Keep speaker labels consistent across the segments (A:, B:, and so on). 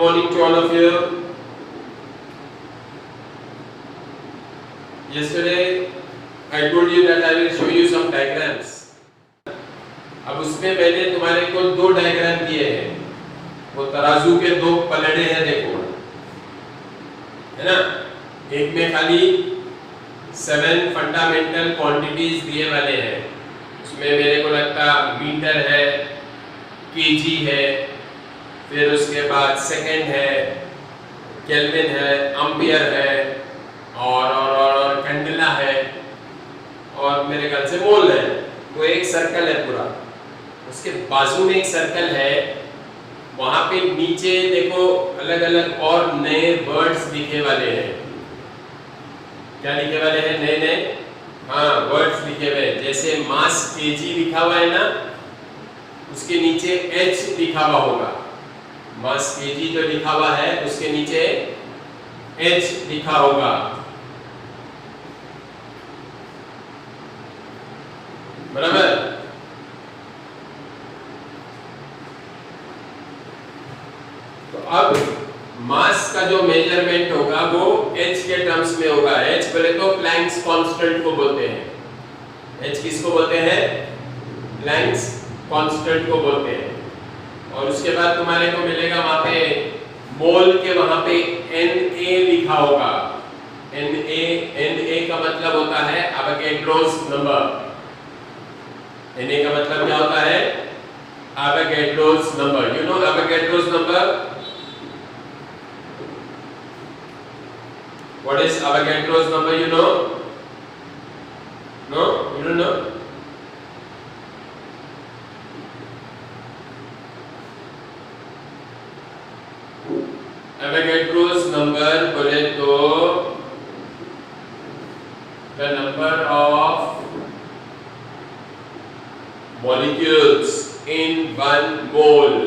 A: morning to all of you. Yesterday I told you that I will show you some diagrams. अब उसमें मैंने तुम्हारे को दो डायग्राम दिए हैं, वो तराजू के दो पलड़े हैं, देखो, है ना। एक में खाली 7 फंडामेंटल क्वांटिटीज दिए वाले हैं, उसमें मेरे को लगता मीटर है, केजी है, फिर उसके बाद सेकंड है, केल्विन है, एम्पियर है, और कैंडेला है, और मेरे ख्याल से मोल है। वो एक सर्कल है पूरा, उसके बाजू में एक सर्कल है, वहां पे नीचे देखो अलग अलग और नए वर्ड्स लिखे वाले हैं। क्या लिखे वाले हैं? नए नए, हाँ, वर्ड्स लिखे हुए हैं। जैसे मास केजी लिखा हुआ है ना, उसके नीचे एच लिखा हुआ होगा। मास केजी जो लिखा हुआ है उसके नीचे एच लिखा होगा, बराबर। तो अब मास का जो मेजरमेंट होगा वो h के टर्म्स में होगा। h बोले तो प्लैंक्स कांस्टेंट को बोलते हैं। h किसको बोलते हैं? प्लैंक्स कांस्टेंट को बोलते हैं। और उसके बाद तुम्हारे को मिलेगा वहां पे मोल के, वहां पे Na लिखा होगा। Na का मतलब होता है एवोगैड्रोस नंबर। Na का मतलब क्या होता है? Avogadro's number. You know Avogadro's number? What is Avogadro's number? You know? No? You don't know? Avogadro's number बोले तो the number of molecules in one mole।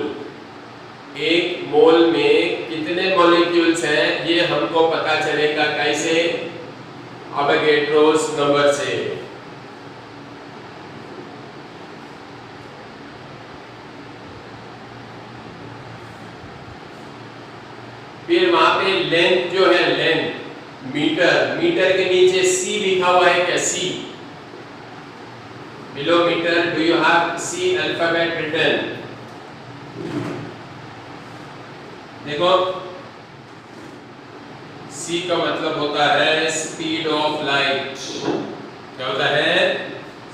A: एक मोल में कितने मॉलिक्यूल्स हैं ये हमको पता चलेगा कैसे? एवोगैड्रोस नंबर से। फिर वहां पे लेंथ जो है, लेंथ मीटर, मीटर के नीचे सी लिखा हुआ है क्या? See below meter do you have C alphabet written? देखो, C का मतलब होता है स्पीड ऑफ लाइट। क्या होता है?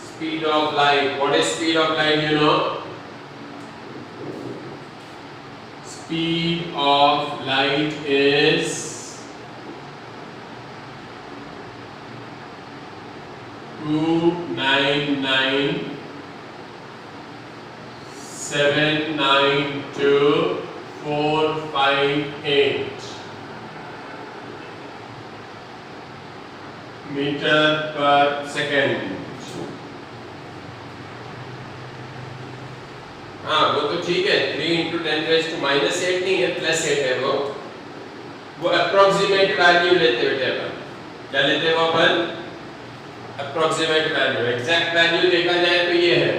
A: Speed of light. What is speed of light? You know, speed of light is two 99792,458 metre per second. हाँ, वो तो ठीक है, 3 × 10⁻⁸ नहीं है, +8 है वो अप्रोक्सीमेट वैल्यू लेते बेटे अपन। क्या लेते हैं वो अपन? Approximate value. एग्जैक्ट वैल्यू देखा जाए तो ये है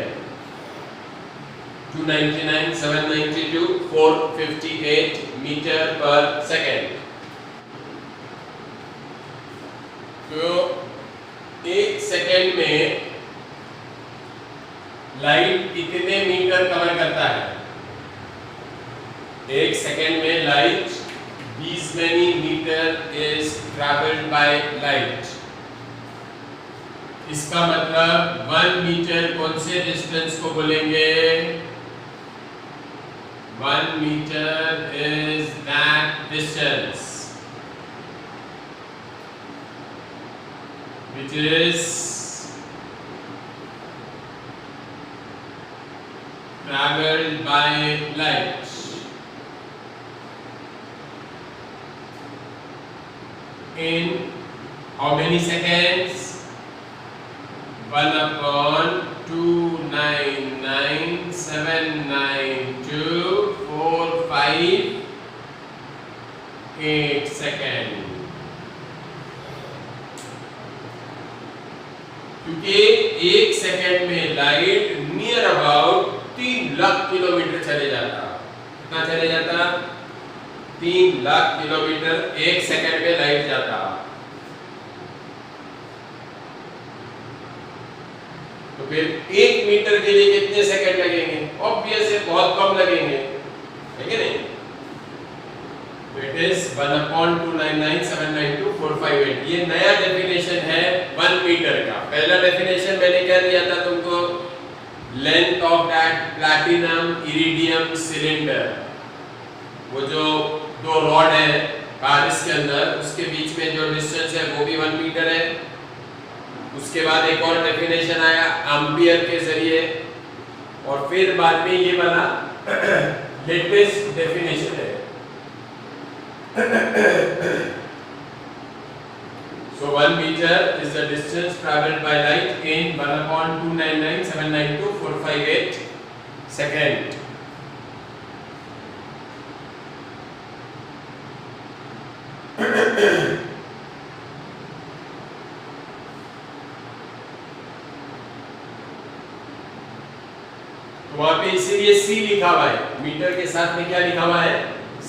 A: 299,792,458 मीटर पर सेकेंड। तो एक सेकेंड में लाइट कितने मीटर कवर करता है? एक सेकेंड में light 20 many metre is travelled by light. इसका मतलब 1 मीटर कौन से डिस्टेंस को बोलेंगे? 1 metre is that distance which is traveled by light in how many seconds? 1/299,792,458 second. क्योंकि एक सेकेंड में light near about 3 lakh kilometre चले जाता। कितना चले जाता? 3 लाख किलोमीटर 1 सेकंड में लाइट जाता। तो फिर 1 मीटर के लिए कितने सेकंड लगेंगे? ऑब्वियस है बहुत कम लगेंगे, है कि नहीं? It is 1/299,792,458। ये नया डेफिनेशन है 1 मीटर का। पहला डेफिनेशन मैंने क्या दिया था तुमको? Length of that platinum iridium cylinder, वो जो 2 रॉड है कारिस के अंदर, उसके बीच में जो डिस्टेंस है वो भी 1 मीटर है। उसके बाद एक और डेफिनेशन आया एम्पियर के जरिए, और फिर बाद में ये वाला लेटेस्ट डेफिनेशन है। So 1 meter is the distance traveled by light in 1/299,792,458 second. तो वहां पे इसीलिए C लिखा हुआ है, मीटर के साथ में क्या लिखा हुआ है?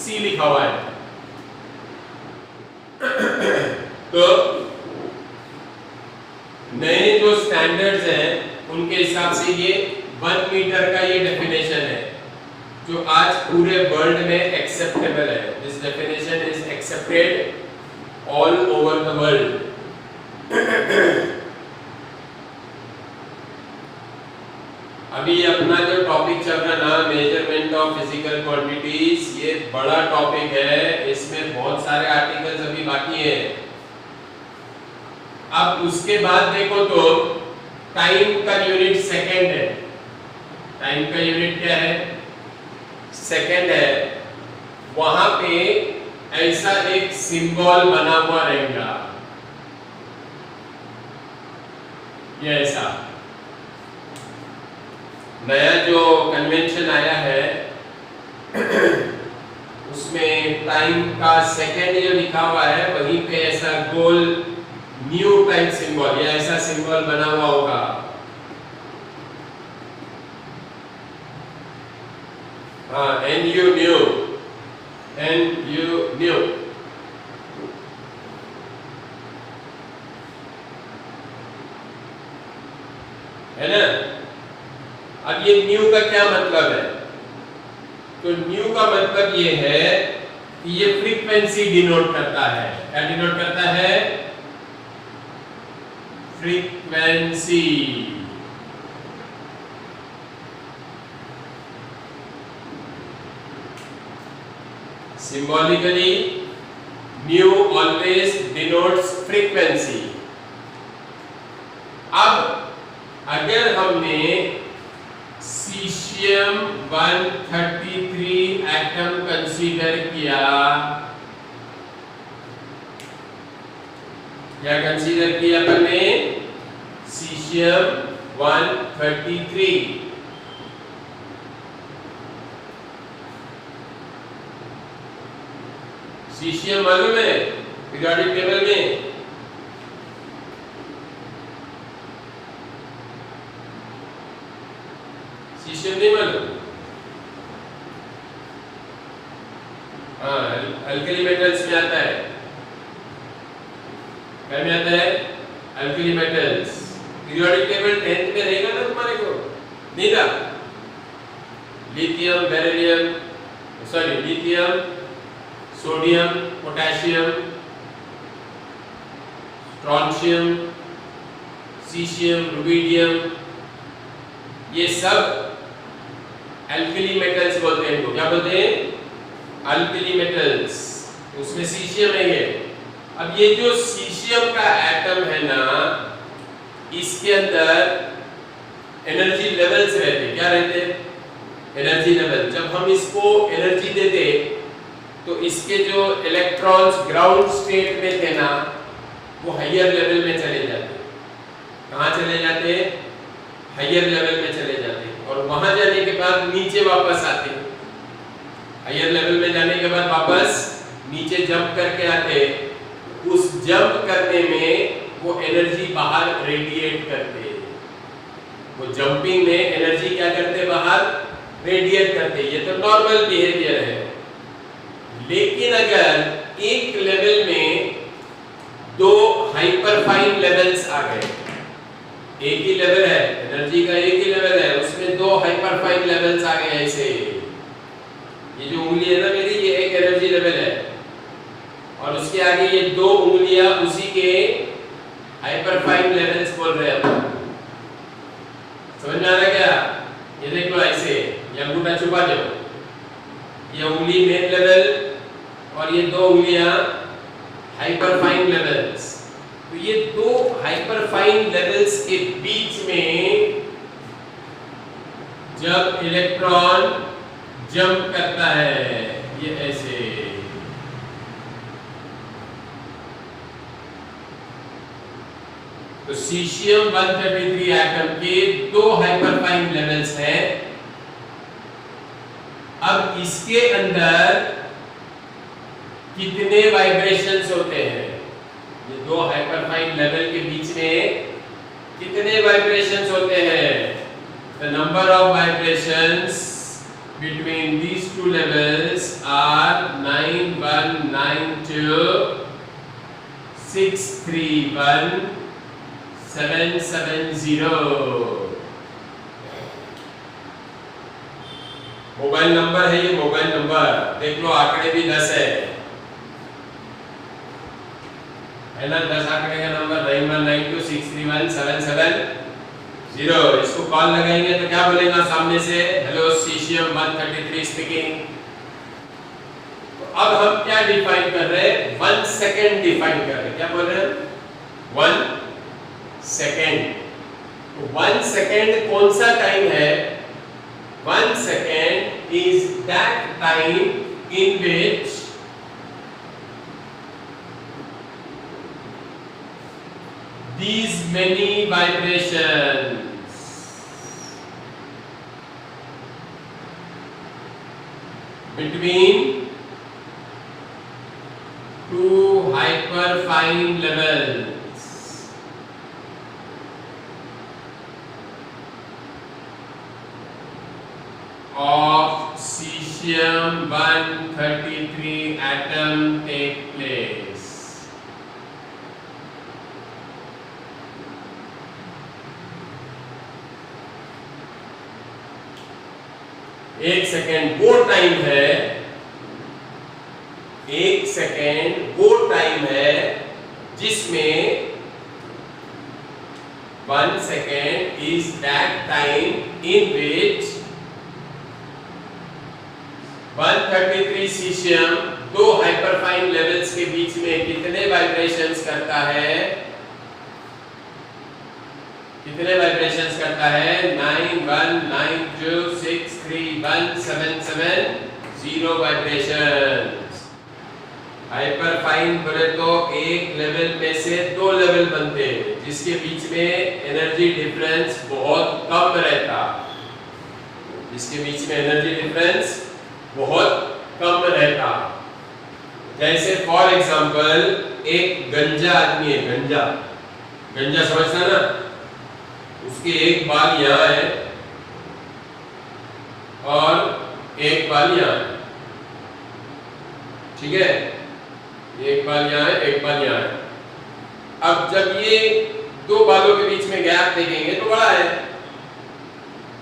A: C लिखा हुआ है। तो नए जो स्टैंडर्ड्स हैं उनके हिसाब से ये 1 मीटर का ये डेफिनेशन है जो आज पूरे वर्ल्ड में एक्सेप्टेबल है। This definition is accepted all over the world. अभी अपना जो टॉपिक चल रहा है ना, मेजरमेंट ऑफ फिजिकल क्वांटिटीज, ये बड़ा टॉपिक है, इसमें बहुत सारे आर्टिकल्स अभी बाकी हैं। अब उसके बाद देखो तो टाइम का यूनिट सेकंड है। टाइम का यूनिट क्या है? सेकंड है। वहां पे ऐसा एक सिंबल बना हुआ रहेगा, ये ऐसा नया जो कन्वेंशन आया है उसमें टाइम का सेकंड जो लिखा हुआ है वहीं पे ऐसा गोल न्यू टाइप सिंबल या ऐसा सिंबल बना हुआ होगा। हाँ, NU न्यू, NU न्यू, है ना? अब ये न्यू का क्या मतलब है? तो न्यू का मतलब ये है कि ये फ्रीक्वेंसी डिनोट करता है। क्या डिनोट करता है? Frequency. Symbolically, mu always denotes frequency. अब अगर हमने सीशियम 133 एटम कंसीडर किया, क्या कंसीडर किया हमने? सीशियम 133। सीशियम मालूम है पीरियोडिक टेबल में? सीशियम नहीं मालूम? हाँ, अल्कली मेटल्स में आता है। क्या में आता है? Alkali metals. Periodic table 10th में रहेगा ना तुम्हारे को? नहीं था? Lithium, beryllium, sorry lithium, sodium, potassium, strontium, caesium, rubidium, ये सब अल्कली मेटल्स बोलते हैं। इनको क्या बोलते हैं? Alkali metals. उसमें सीशियम है ये। अब ये जो सीशियम का एटम है ना, इसके अंदर एनर्जी लेवल्स रहते। क्या रहते? Energy level. जब हम इसको एनर्जी देते तो इसके जो इलेक्ट्रॉन्स ग्राउंड स्टेट में थे ना, वो हायर लेवल में चले जाते। कहाँ चले जाते? हायर लेवल में चले जाते, और वहां जाने के बाद नीचे वापस आते। हायर लेवल में जाने के बाद वापस नीचे जंप करके आते। उस जंप करने में वो एनर्जी बाहर रेडिएट करते। वो जंपिंग में एनर्जी क्या करते? बाहर रेडिएट करते। ये तो नॉर्मल बिहेवियर है। लेकिन अगर एक लेवल में दो हाइपरफाइन लेवल्स आ गए, एक ही लेवल है, एनर्जी का एक ही लेवल है, उसमें दो हाइपरफाइन लेवल्स आ गए ऐसे, ये जो उंगली है ना मेरी, ये एक एनर्जी लेवल है और उसके आगे ये दो उंगलियां उसी के हाइपरफाइन लेवल्स बोल रहे हैं। समझ में आ रहा है क्या? ये देख लो ऐसे, ये अंगूठा छुपा दो, ये उंगली मेन लेवल और ये दो उंगलियां हाइपरफाइन लेवल्स। तो ये दो हाइपरफाइन लेवल्स के बीच में जब इलेक्ट्रॉन जंप करता है, ये ऐसे, तो सीशियम 133 एटम के दो हाइपरफाइन लेवल्स हैं। अब इसके अंदर कितने वाइब्रेशंस होते हैं? ये दो हाइपरफाइन लेवल के बीच में कितने वाइब्रेशंस होते हैं? The number of vibrations between these two levels are 9192 631 770। Mobile number है ये, मोबाइल नंबर देख लो, आंकड़े भी 10 है ना, 10 आंकड़े का नंबर 9192631770। इसको कॉल लगाएंगे तो क्या बोलेगा सामने से? Hello caesium 133 speaking. तो अब हम क्या डिफाइन कर रहे हैं? 1 सेकेंड डिफाइन कर रहे हैं। क्या बोल रहे हैं? 1 सेकेंड। 1 सेकेंड कौन सा टाइम है? 1 second is that time in which these many vibrations between two hyperfine levels of cesium 133 atom take place. एक सेकेंड वो टाइम है, एक सेकेंड वो टाइम है जिसमें 1 second is that time in which 133 caesium दो हाइपरफाइन लेवल्स के बीच में कितने वाइब्रेशंस करता है? कितने वाइब्रेशंस करता है? 9192631770 वाइब्रेशंस। हाइपरफाइन बोले तो एक लेवल में से दो लेवल बनते हैं जिसके बीच में एनर्जी डिफरेंस बहुत कम रहता, जिसके बीच में एनर्जी डिफरेंस बहुत कम रहता। जैसे फॉर एग्जांपल एक गंजा आदमी है, गंजा, गंजा समझता ना, उसके एक बाल यहाँ है और एक बाल यहाँ है, ठीक है? एक बाल यहाँ है, एक बाल यहाँ है। अब जब ये दो बालों के बीच में गैप देखेंगे तो बड़ा है।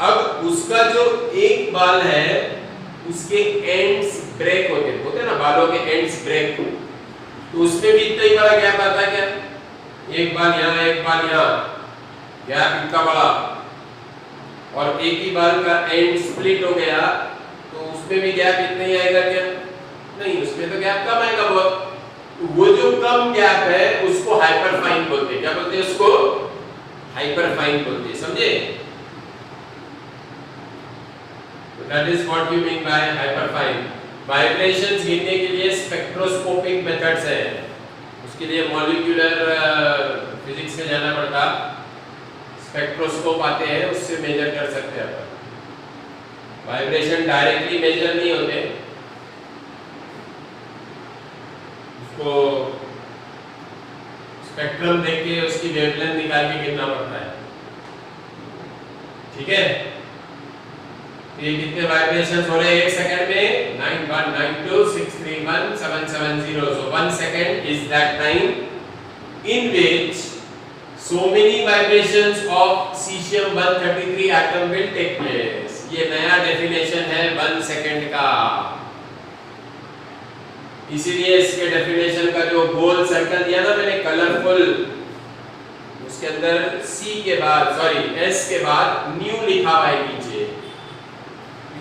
A: अब उसका जो एक बाल है उसके एंड्स ब्रेक होते ना, बालों के एंड्स ब्रेक, तो उसमें भी इतना ही बड़ा गैप आता है क्या? एक बाल यहाँ, एक बाल यहाँ, गैप इतना बड़ा, और एक ही बाल का एंड स्प्लिट हो गया तो उसमें भी गैप इतना ही आएगा क्या? नहीं, उसमें तो गैप कम आएगा बहुत। तो वो जो कम गैप है उसको हाइपरफाइन बोलते हैं। क्या बोलते हैं उसको? हाइपरफाइन बोलते हैं, समझे? That is what we mean by hyperfine. Vibrations गिनने के लिए स्पेक्ट्रोस्कोपिक मेथड्स हैं, उसके लिए मॉलिक्यूलर फिजिक्स में जाना पड़ता, स्पेक्ट्रोस्कोप आते हैं, उससे मेजर कर सकते हैं अपन। वाइब्रेशन डायरेक्टली मेजर नहीं होते, उसको स्पेक्ट्रम देख के उसकी वेवलेंथ निकाल के गिनना पड़ता है, ठीक है? ये कितने वाइब्रेशंस हो रहे हैं एक सेकंड में? 9192631770. So 1 second is that time in which so many vibrations of cesium-133 atom will take place. ये नया डेफिनेशन है 1 सेकंड का. इसीलिए इसके डेफिनेशन का जो गोल सर्कल दिया ना मैंने कलरफुल, उसके अंदर सी के बाद एस के बाद न्यू लिखा हुआ है नीचे.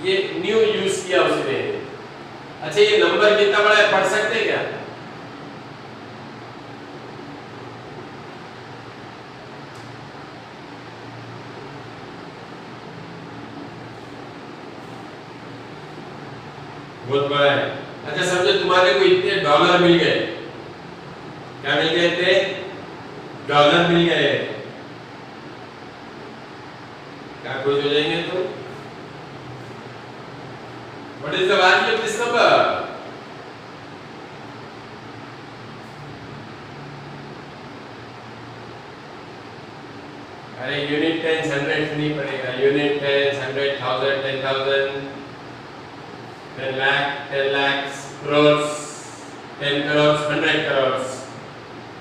A: ये न्यू यूज किया उसने. अच्छा ये नंबर कितना बड़ा है पढ़ सकते हैं क्या? बहुत बड़ा है. अच्छा समझो तुम्हारे को इतने डॉलर मिल गए. क्या मिल गए थे? डॉलर मिल गए. क्या खुश हो जाएंगे तुम? What is the value of this number? अरे यूनिट टेंस हंड्रेड नहीं पड़ेगा. Unit tens 100,000 10,000 10 lakh 10 lakhs crores 10 crores 100 crores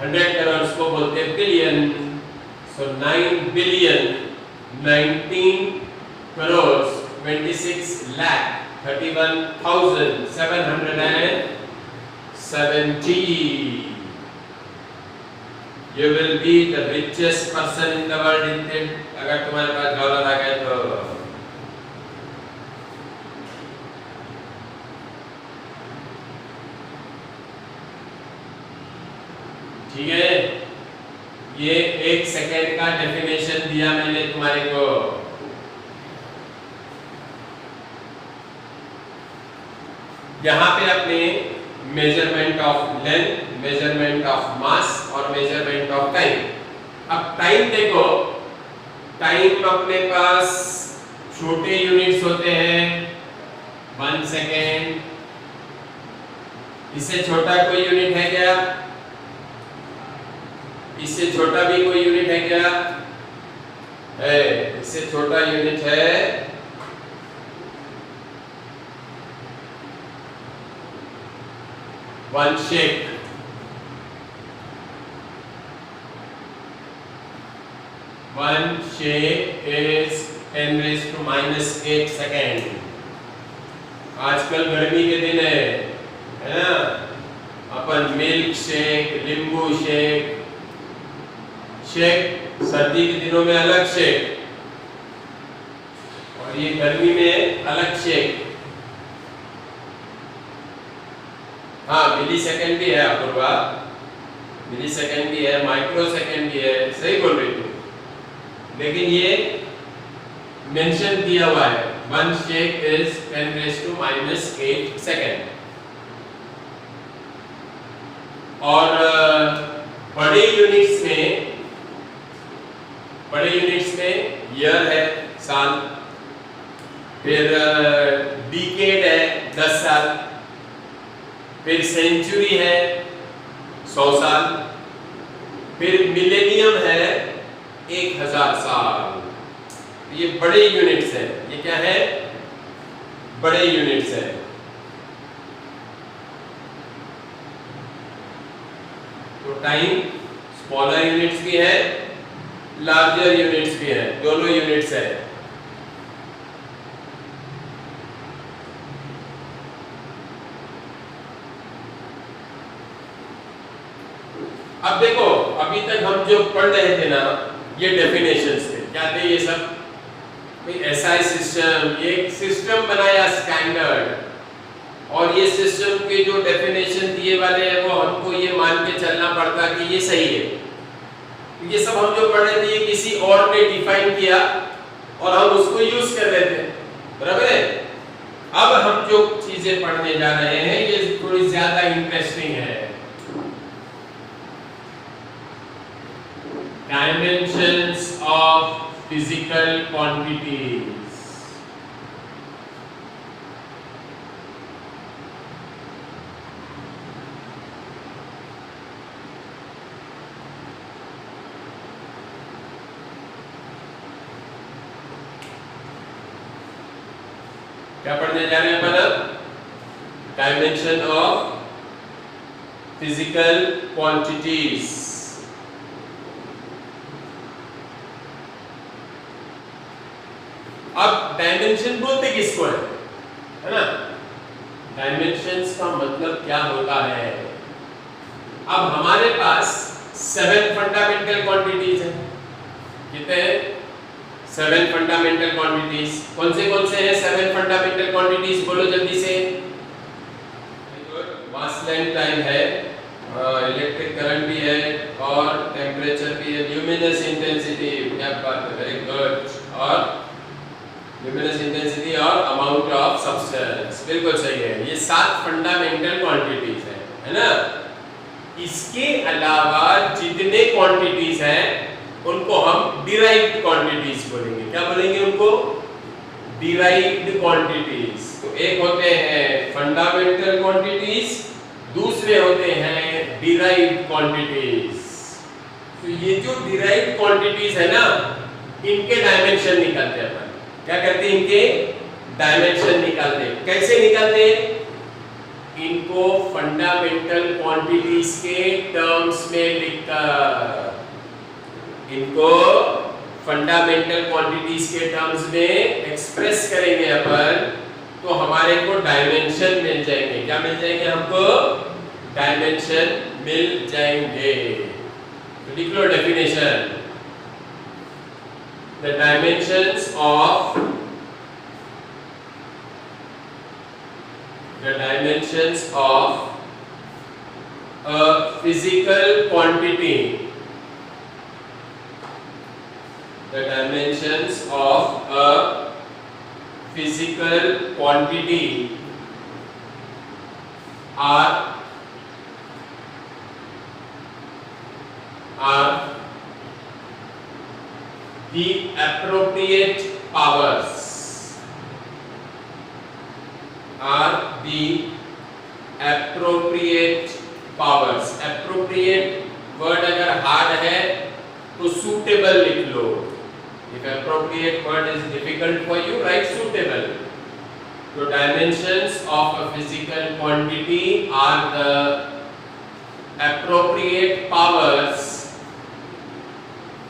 A: 100 crores को बोलते हैं billion. So 9 billion 19 crores 26 lakh 31,770. You will be the richest person in the world in it. अगर तुम्हारे पास dollar आ गए तो. ठीक है. ये 1 सेकेंड का डेफिनेशन दिया मैंने तुम्हारे को. यहाँ पे अपने measurement of length, measurement of mass और मेजरमेंट ऑफ टाइम. अब टाइम देखो. टाइम अपने पास छोटे यूनिट्स होते हैं 1 सेकेंड. इससे छोटा कोई यूनिट है क्या? इससे छोटा भी कोई यूनिट है क्या? है. इससे छोटा यूनिट है 1 शेक. 1 shake is 10⁻⁸ second. आजकल गर्मी के दिन है ना. अपन मिल्क शेक, नींबू शेक, सर्दी के दिनों में अलग शेक और ये गर्मी में अलग शेक. हाँ मिली सेकेंड भी है अपूर्वा. मिली सेकेंड भी है, माइक्रो सेकेंड भी है. सही बोल रही तू. लेकिन ये मेंशन दिया हुआ है 1 शेक इज 10⁻⁸ सेकेंड. और बड़े यूनिट्स में ईयर है साल. फिर डिकेड है 10 साल. फिर सेंचुरी है 100 साल. फिर मिलेनियम है 1000 साल. ये बड़े यूनिट्स हैं. ये क्या है? बड़े यूनिट्स हैं. तो टाइम स्मॉलर यूनिट्स भी है, लार्जर यूनिट्स भी है. दोनों यूनिट्स है. अब देखो अभी तक हम जो पढ़ रहे थे ना ये डेफिनेशंस थे. क्या थे ये सब? SI system. ये एक सिस्टम बनाया स्टैंडर्ड. और ये सिस्टम के जो डेफिनेशन दिए वाले हैं वो हमको ये मान के चलना पड़ता कि ये सही है. ये सब हम जो पढ़ रहे थे ये किसी और ने डिफाइन किया और हम उसको यूज कर रहे थे. बराबर है. अब हम जो चीजें पढ़ने जा रहे हैं ये थोड़ी ज्यादा इंटरेस्टिंग है. Dimensions of physical quantities. क्या पढ़ने जा रहे हैं अपन अब? Dimension of physical quantities. अब डायमेंशन बोलते किसको है ना? डायमेंशंस का मतलब क्या होता है? अब हमारे पास 7 फंडामेंटल क्वांटिटीज हैं। कितने हैं? 7 फंडामेंटल क्वांटिटीज। कौन से हैं 7 फंडामेंटल क्वांटिटीज? बोलो जल्दी से। मास, लेंथ, टाइम है, इलेक्ट्रिक करंट भी है और टेम्परेचर भी है, ल्यूमिनस इंटेंसिटी, क्या बात है, वेरी गुड, और ल्यूमिनस इंटेंसिटी और अमाउंट ऑफ सब्सटेंस, बिल्कुल सही है। ये 7 फंडामेंटल क्वांटिटीज है ना? इसके अलावा जितने क्वांटिटीज हैं उनको हम डिराइव्ड क्वांटिटीज बोलेंगे। क्या बोलेंगे उनको? Derived quantities. तो एक होते हैं फंडामेंटल क्वांटिटीज, दूसरे होते हैं डिराइव्ड क्वांटिटीज। तो ये जो डिराइव्ड क्वांटिटीज है ना, इनके डायमेंशन निकालते हैं अपन। क्या करते हैं? इनके डायमेंशन निकालते हैं। कैसे निकालते हैं? इनको फंडामेंटल क्वांटिटीज के टर्म्स में लिखकर, इनको फंडामेंटल क्वांटिटीज के टर्म्स में एक्सप्रेस करेंगे अपन, तो हमारे को डायमेंशन मिल जाएंगे। क्या मिल जाएंगे हमको? डायमेंशन मिल जाएंगे। तो लिख लो definition. The dimensions of a physical quantity, the dimensions of a physical quantity are the appropriate powers, are the appropriate powers। appropriate word अगर हार्ड है तो suitable लिख लो। if appropriate word is difficult for you, write suitable। तो dimensions of a physical quantity are the appropriate powers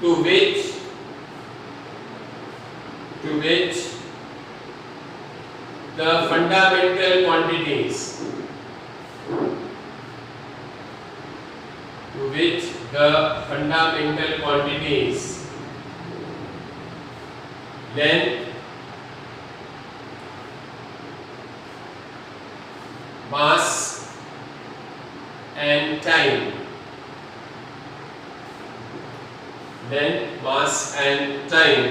A: to which the fundamental quantities, length, mass and time, length, mass and time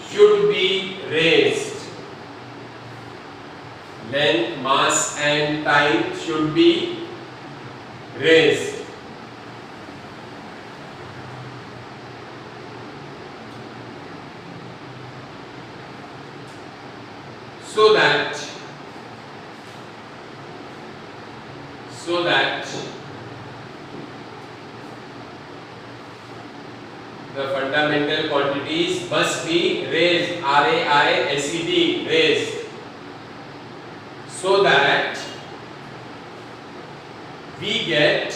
A: should be raised. Length, mass and time should be raised so that the fundamental quantities must be raised, R-A-I-S-E-D, raised, so that we get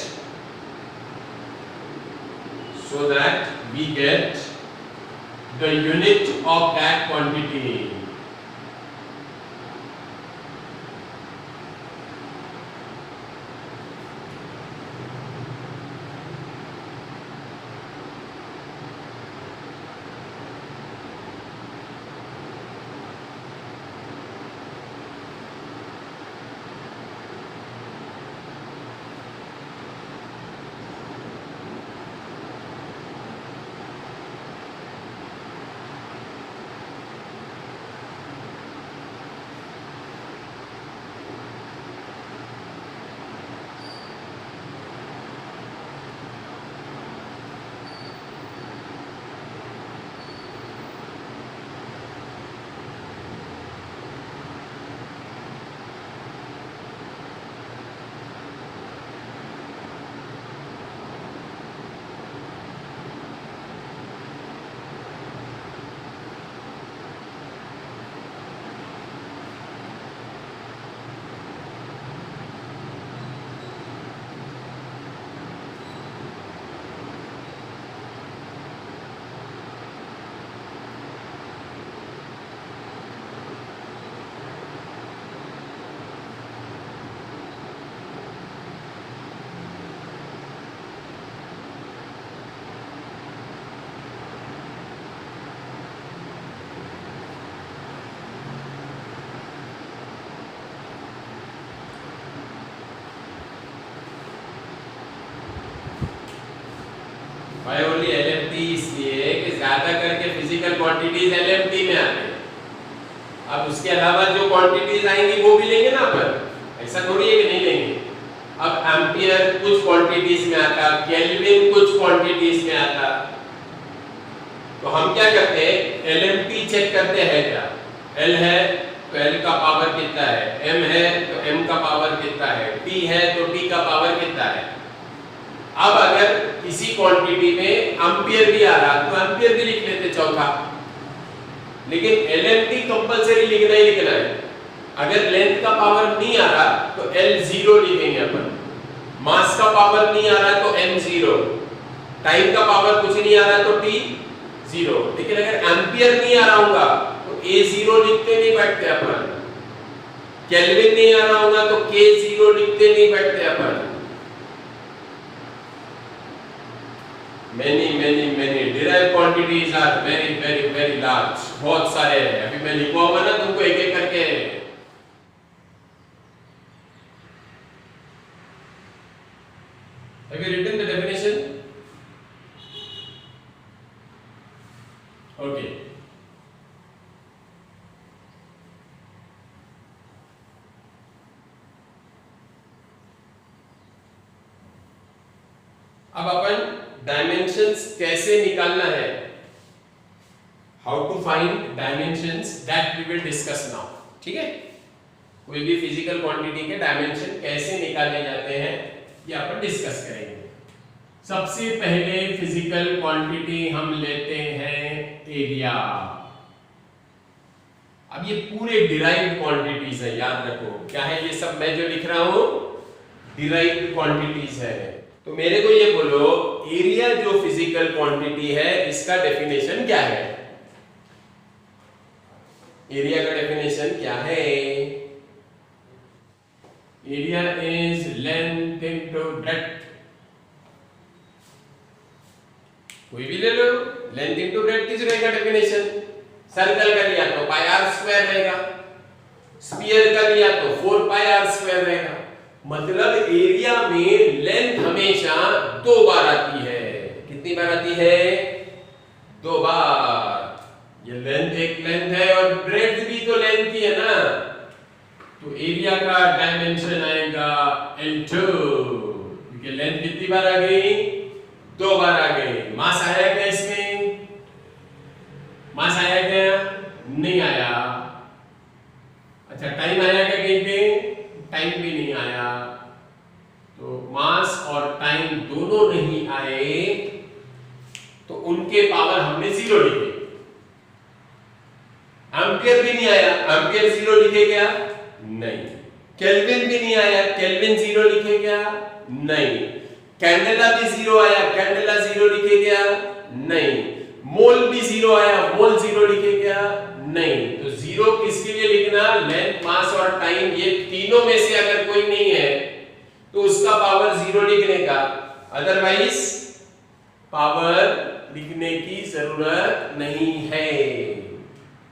A: the unit of that quantity। भाई only LMT इसलिए कि ज्यादा करके physical quantities LMT में आते हैं। अब उसके अलावा जो क्वांटिटीज आएंगी वो भी लेंगे ना अपन, ऐसा थोड़ी है कि नहीं लेंगे। अब एम्पियर कुछ क्वांटिटीज में आता, केल्विन कुछ क्वांटिटीज में आता, तो हम क्या करते हैं एलएमटी चेक करते हैं। क्या एल है तो एल का पावर कितना है, एम है तो एम का पावर कितना है, टी है तो टी का पावर कितना है। अब अगर किसी क्वांटिटी में एम्पियर भी आ रहा तो एम्पियर भी लिख लेते चौथा, लेकिन एलएमटी कंपलसरी लिखना ही लिखना है। अगर लेंथ का पावर नहीं आ रहा तो एल जीरो लिखेंगे अपन, मास का पावर नहीं आ रहा तो एम जीरो, टाइम का पावर कुछ नहीं आ रहा तो टी जीरो। लेकिन अगर एम्पियर नहीं आ रहा होगा तो ए जीरो लिखते नहीं बैठते अपन, केल्विन नहीं आ रहा होगा तो के जीरो लिखते नहीं बैठते अपन। many derived quantities are very large, बहुत सारे हैं। अभी मैं लिखवाऊंगा ना तुमको एक एक करके। Have you written the definition? Okay. अब अपन डायमेंशंस कैसे निकालना है, how to find dimensions, that we will discuss now. ठीक है, कोई भी फिजिकल क्वांटिटी के डायमेंशन कैसे निकाले जाते हैं ये अपन डिस्कस करेंगे। सबसे पहले फिजिकल क्वांटिटी हम लेते हैं एरिया। अब ये पूरे डिराइव्ड क्वांटिटीज है, याद रखो क्या है ये सब, मैं जो लिख रहा हूं डिराइव्ड क्वांटिटीज है। तो मेरे को ये बोलो एरिया जो फिजिकल क्वांटिटी है इसका डेफिनेशन क्या है। एरिया का डेफिनेशन क्या है, area is length into breadth. कोई भी ले लो, लेंथ इनटू ब्रेड्थ किस रहेगा डेफिनेशन। सर्कल का लिया तो पाई आर स्क्वायर रहेगा, स्फीयर का लिया तो 4 पाई आर स्क्वायर रहेगा। मतलब एरिया में लेंथ हमेशा 2 बार आती है। कितनी बार आती है, 2 बार। ये लेंथ एक लेंथ है और ब्रेड्थ भी तो लेंथ ही है ना, तो एरिया का डायमेंशन आएगा L2, क्योंकि लेंथ कितनी बार आ गई, 2 बार आ गई। मास आया क्या इसमें, मास आया क्या, नहीं आया। अच्छा टाइम आया क्या कहीं पे, टाइम भी नहीं आया। तो मास और टाइम दोनों नहीं आए तो उनके पावर हमने 0 लिखे। एम्पियर भी नहीं आया, एम्पियर 0 लिखे क्या, नहीं। केल्विन भी नहीं आया, केल्विन 0 लिखे क्या, नहीं। कैंडेला भी 0 आया, कैंडेला 0 लिखे क्या, नहीं। मोल भी 0 आया, मोल 0 लिखे क्या, नहीं। तो 0 किसके लिए लिखना, लेंथ मास और टाइम, ये तीनों में से अगर कोई नहीं है तो उसका पावर 0 लिखने का, अदरवाइज पावर लिखने की जरूरत नहीं है।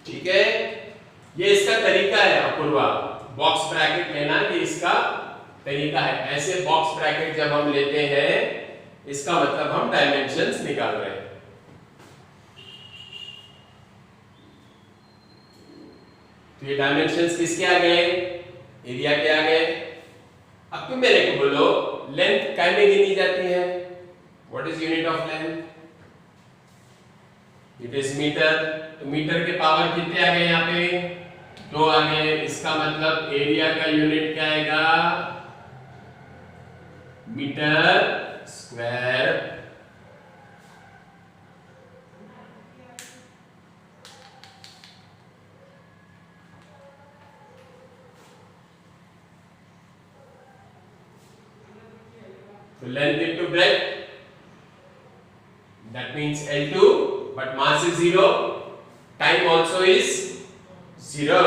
A: ठीक है, ये इसका तरीका है अपूर्वा, बॉक्स ब्रैकेट लेना, ये इसका तरीका है। ऐसे बॉक्स ब्रैकेट जब हम लेते हैं इसका मतलब हम डायमेंशंस निकाल रहे हैं। तो ये डायमेंशंस किसके आ गए, एरिया के आ गए। अब तुम मेरे को बोलो लेंथ काय में गिनी जाती है, what is unit of length, it is metre. तो मीटर के पावर कितने आ गए, यहाँ पे 2 आ गए। इसका मतलब एरिया का यूनिट क्या आएगा, metre square. So length into breadth, that means L2, but mass is 0, time also is 0.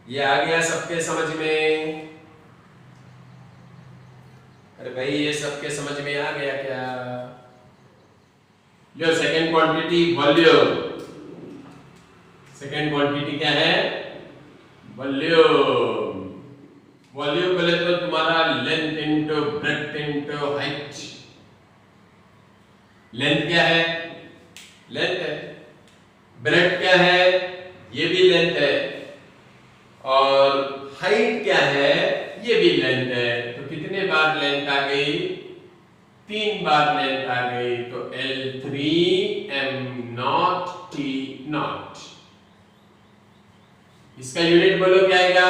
A: ये आ गया सबके समझ में, अरे भाई ये सबके समझ में आ गया क्या। लो second quantity volume. Second quantity क्या है, वॉल्यूम। वॉल्यूम बोले तो तुम्हारा length into breadth into height. Length क्या है? लेंथ है। ब्रेड्थ क्या है? ये भी लेंथ है। और हाइट क्या है? ये भी लेंथ है। तो कितने बार लेंथ आ गई? 3 बार लेंथ आ गई। तो L3m0 T0। इसका यूनिट बोलो क्या आएगा?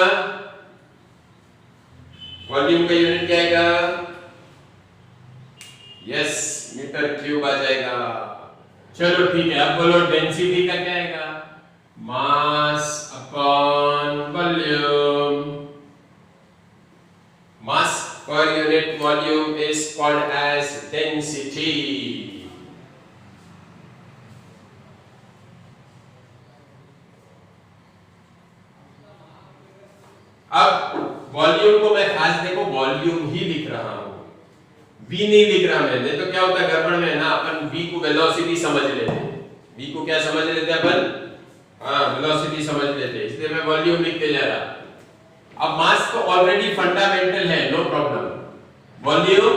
A: वॉल्यूम का यूनिट क्या आएगा? यस, मीटर क्यूब आ जाएगा। चलो ठीक है, अब बोलो डेंसिटी का क्या आएगा? Mass upon volume. Mass per unit volume is called as density. अब वॉल्यूम को मैं खास देखो वॉल्यूम ही लिख रहा हूं, v नहीं लिख रहा मैं। नहीं तो क्या होता है गड़बड़ में ना, अपन v को वेलोसिटी समझ लेते हैं। v को क्या समझ लेते हैं अपन? हाँ, वेलोसिटी समझ लेते हैं, इसलिए मैं वॉल्यूम लिखते जा रहा। अब मास तो ऑलरेडी फंडामेंटल है, नो प्रॉब्लम। वॉल्यूम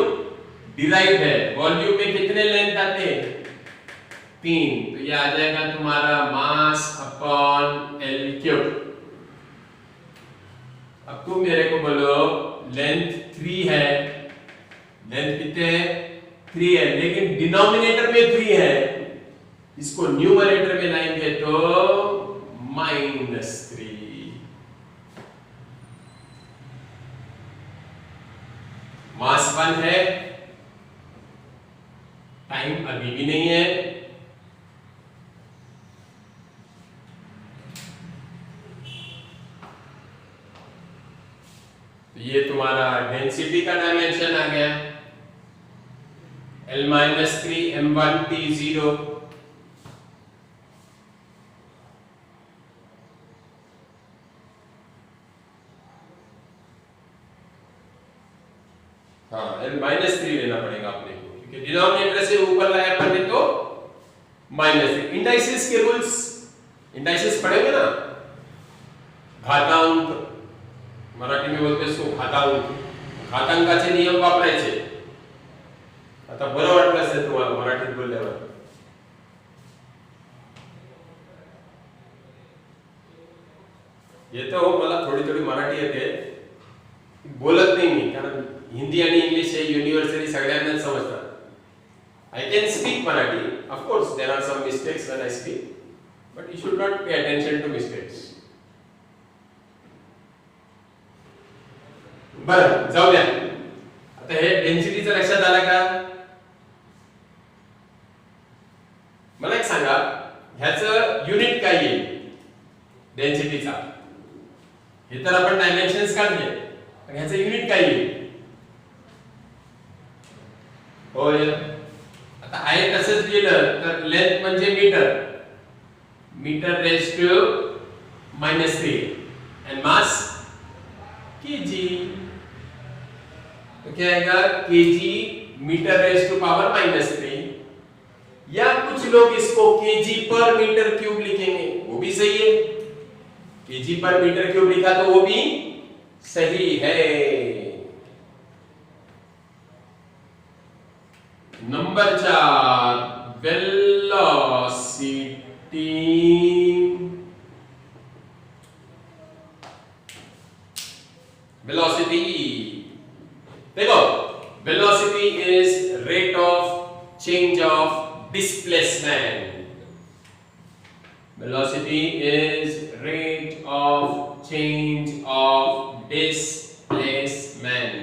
A: डिराइव्ड है। वॉल्यूम में कितने लेंथ आते हैं? 3। तो ये आ जाएगा तुम्हारा मास अपॉन L क्यूब। अब तुम मेरे को बोलो लेंथ 3 है। लेंथ कितने है? 3 है, लेकिन डिनोमिनेटर में 3 है। इसको न्यूमरेटर में लाएंगे तो -3। मास 1 है, टाइम अभी भी नहीं है। तो ये तुम्हारा डेंसिटी का डायमेंशन आ गया L-3 m1 T0। हाँ, L-3 लेना पड़ेगा अपने को, क्योंकि डिनोमिनेटर से ऊपर लाया अपन ने तो -3। इंडाइसिस के रूल्स, इंडाइसिस पढ़ेंगे ना, घातांक मराठी में बोलते इसको घातांक। घातांकाचे नियम वापरायचे। आता बरं वाटलं असेल तुम्हाला मराठीत बोलल्यावर। येतं हो, मला थोडी थोडी मराठी येते, बोलत नाही मी, कारण हिंदी आणि इंग्लिश हे युनिव्हर्सली सगळ्यांना समजतात। I can speak Marathi. Of course, there are some mistakes when I speak, but you should not pay attention to mistakes. बरं, जाऊ द्या। आता हे डेन्सिटीचं लक्षात आलं का? मला एक सांगा, ह्याचं युनिट काय येईल डेन्सिटीचा? हे तर आपण डायमेन्शन्स काढले, पण ह्याचं युनिट काय येईल? होय, आता आहे तसंच लिहिलं तर लेंथ म्हणजे metre, metre raise to -3 and mass KG. तो क्या आएगा? KG metre raise to power -3, या कुछ लोग इसको केजी पर मीटर क्यूब लिखेंगे, वो भी सही है। केजी पर मीटर क्यूब लिखा तो वो भी सही है। Number 4, velocity. वेलोसिटी देखो, velocity is rate of change of displacement. Velocity is rate of change of displacement.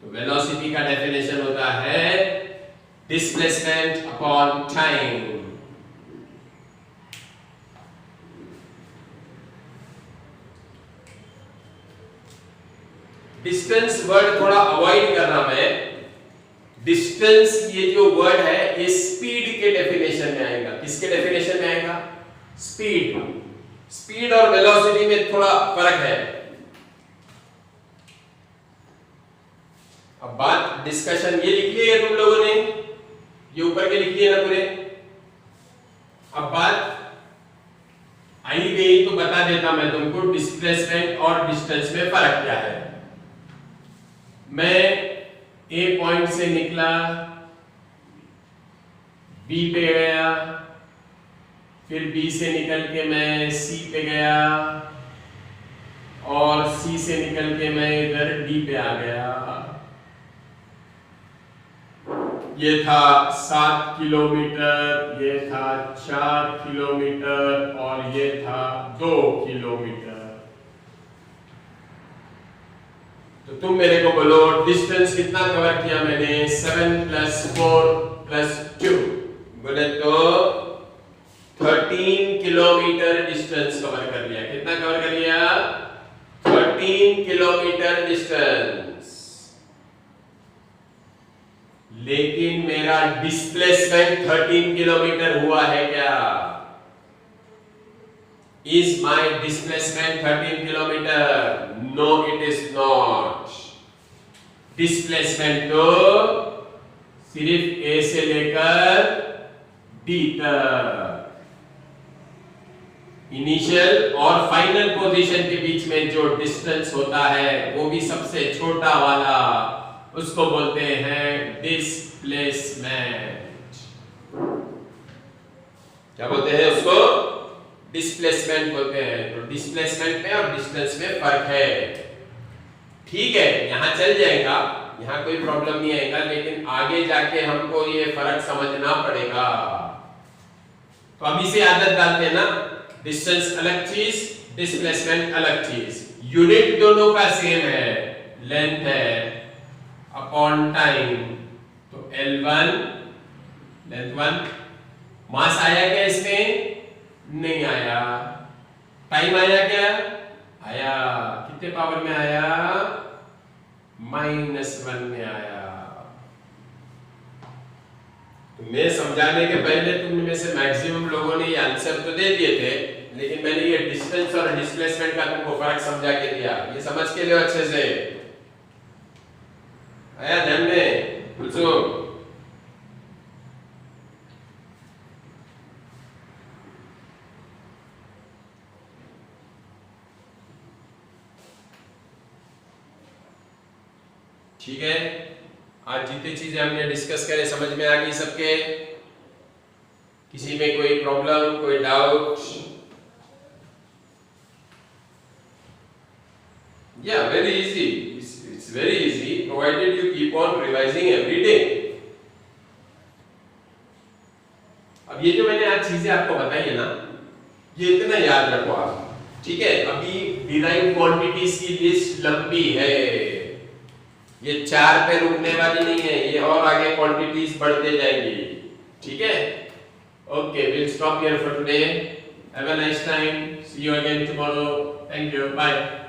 A: तो velocity का definition होता है displacement upon time. Distance word थोड़ा अवॉइड करना मैं। डिस्टेंस ये जो वर्ड है ये स्पीड के डेफिनेशन में आएगा। किसके डेफिनेशन में आएगा? स्पीड। स्पीड और वेलोसिटी में थोड़ा फर्क है। अब बात डिस्कशन ये लिख लिया तुम लोगों ने, ये ऊपर के लिख लिए ना पूरे। अब बात आई गई तो बता देता मैं तुमको डिस्प्लेसमेंट और डिस्टेंस में फर्क क्या है। मैं ए पॉइंट से निकला, B पे गया, फिर B से निकल के मैं C पे गया और C से निकल के मैं इधर D पे आ गया। ये था 7 किलोमीटर, ये था 4 किलोमीटर और ये था 2 किलोमीटर। तो तुम मेरे को बोलो डिस्टेंस कितना कवर किया मैंने? 7 + 4 + 2 बोले तो 13 किलोमीटर डिस्टेंस कवर कर लिया। कितना कवर कर लिया? 13 किलोमीटर डिस्टेंस। लेकिन मेरा डिस्प्लेसमेंट 13 किलोमीटर हुआ है क्या? Is my displacement 13 kilometer? No, it is not. Displacement तो सिर्फ A से लेकर D तक, इनिशियल और फाइनल पोजीशन के बीच में जो डिस्टेंस होता है वो भी सबसे छोटा वाला, उसको बोलते हैं डिस्प्लेसमेंट। क्या बोलते हैं उसको? डिस्प्लेसमेंट बोलते हैं। तो डिस्प्लेसमेंट में और डिस्टेंस में फर्क है। ठीक है, यहां चल जाएगा, यहां कोई प्रॉब्लम नहीं आएगा, लेकिन आगे जाके हमको ये फर्क समझना पड़ेगा। तो अभी से आदत डालते हैं ना, डिस्टेंस अलग चीज, डिस्प्लेसमेंट अलग चीज। यूनिट दोनों का सेम है, लेंथ है अपॉन टाइम। तो L1 लेंथ 1। मास आया क्या इसमें? नहीं आया। टाइम आया क्या? आया। कितने पावर में आया? -1 में आया। तो मैं समझाने के पहले तुम में से मैक्सिमम लोगों ने ये आंसर तो दे दिए थे, लेकिन मैंने ये डिस्टेंस और डिस्प्लेसमेंट का तुमको फर्क समझा के दिया। ये समझ के लियो अच्छे से। आया ध्यान में? पूछो। ठीक है, आज जितनी चीजें हमने डिस्कस करे समझ में आ गई सबके? किसी में कोई प्रॉब्लम, कोई doubt? Yeah, very easy. It's very easy, provided you keep on revising every day. अब ये जो मैंने आज चीजें आपको बताई है ना, ये इतना याद रखो आप। ठीक है, अभी डिराइव्ड क्वांटिटीज की लिस्ट लंबी है, ये 4 पे रुकने वाली नहीं है, ये और आगे क्वांटिटीज बढ़ते जाएंगी। ठीक है, okay, we'll stop here for today. Have a nice time. See you again tomorrow. Thank you. Bye.